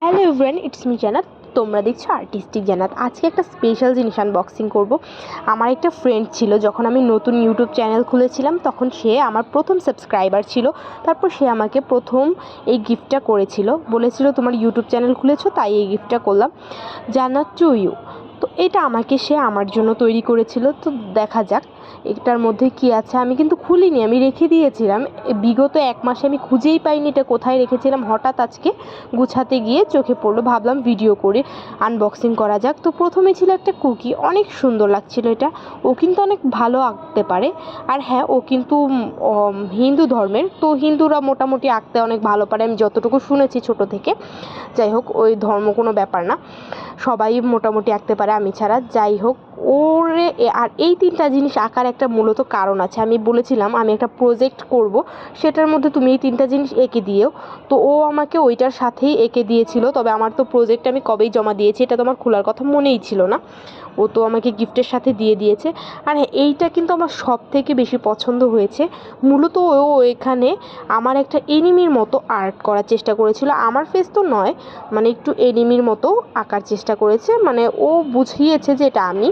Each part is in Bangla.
হ্যালো এভরিওয়ান, ইটস মি জান্নাত। তোমরা দেখছো আর্টিস্টিক জান্নাত। আজকে একটা স্পেশাল জিনিস আনবক্সিং করব। আমার একটা ফ্রেন্ড ছিল, যখন আমি নতুন ইউটিউব চ্যানেল খুলেছিলাম তখন সে আমার প্রথম সাবস্ক্রাইবার ছিল। তারপর সে আমাকে প্রথম এই গিফটটা করেছিল, বলেছিল তোমার ইউটিউব চ্যানেল খুলেছো তাই এই গিফটটা করলাম, জান্নাত টু ইউ। তো এটা আমাকে সে আমার জন্য তৈরি করেছিল। তো দেখা যাক এটার মধ্যে কি আছে। আমি কিন্তু খুলিনি, আমি রেখে দিয়েছিলাম। বিগত 1 মাসে আমি খুঁজেই পাইনি এটা কোথায় রেখেছিলাম। হঠাৎ আজকে গুছাতে গিয়ে চোখে পড়লো, ভাবলাম ভিডিও করে আনবক্সিং করা যাক। তো প্রথমে ছিল একটা কুকি, অনেক সুন্দর লাগছিল এটা। ও কিন্তু অনেক ভালো আঁকতে পারে। আর হ্যাঁ, ও কিন্তু হিন্দু ধর্মের, তো হিন্দুরা মোটামুটি আঁকতে অনেক ভালো পারে, আমি যতটুকু শুনেছি ছোট থেকে। যাই হোক, ওই ধর্ম কোনো ব্যাপার না, সবাই মোটামুটি আঁকতে পারে আমি ছাড়া। যাই হোক, ওরে আর এই 3টা জিনিস আঁকার একটা মূলত কারণ আছে। আমি বলেছিলাম আমি একটা প্রজেক্ট করব, সেটার মধ্যে তুমি এই 3টা জিনিস এঁকে দিও। তো ও আমাকে ওইটার সাথেই এঁকে দিয়েছিল। তবে আমার তো প্রজেক্ট আমি কবেই জমা দিয়েছি, এটা তো আমার খোলার কথা মনেই ছিল না। ও তো আমাকে গিফটের সাথে দিয়ে দিয়েছে। আর হ্যাঁ, এইটা কিন্তু আমার সব থেকে বেশি পছন্দ হয়েছে। মূলত ও এখানে আমার একটা এনিমির মতো আর্ট করার চেষ্টা করেছিল। আমার ফেস তো নয়, মানে একটু এনিমির মতো আঁকার চেষ্টা করেছে, মানে ও বুঝিয়েছে যে এটা আমি,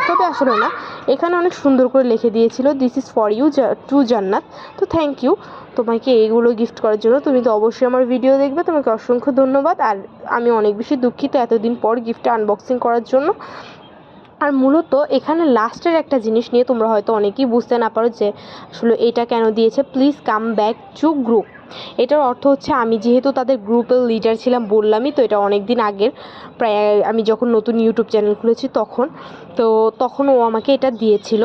তবে আসলে না। এখানে অনেক সুন্দর করে লিখে দিয়েছিল, this is for you to Jannat. তো থ্যাংক ইউ তোমাকে এইগুলো গিফট করার জন্য। তুমি তো অবশ্যই আমার ভিডিও দেখবে, তোমাকে অসংখ্য ধন্যবাদ। আর আমি অনেক বেশি দুঃখিত এতদিন পর গিফটটা আনবক্সিং করার জন্য। আর মূলত এখানে লাস্টের একটা জিনিস নিয়ে তোমরা হয়তো অনেকেই বুঝতে না পারো যে আসলে এটা কেন দিয়েছে, please come back to group. এটার অর্থ হচ্ছে আমি যেহেতু তাদের গ্রুপের লিডার ছিলাম, বললামই তো, এটা অনেক দিন আগের, প্রায় আমি যখন নতুন ইউটিউব চ্যানেল খুলেছি তখন। তো তখন ও আমাকে এটা দিয়েছিল,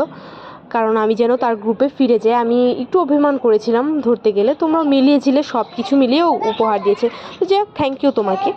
কারণ আমি যেন তার গ্রুপে ফিরে যাই। আমি একটু অভিমান করেছিলাম ধরতে গেলে, তোমরা মিলিয়েছিলে, সব কিছু মিলিয়ে উপহার দিয়েছে। তো যাই হোক, থ্যাংক ইউ তোমাকে।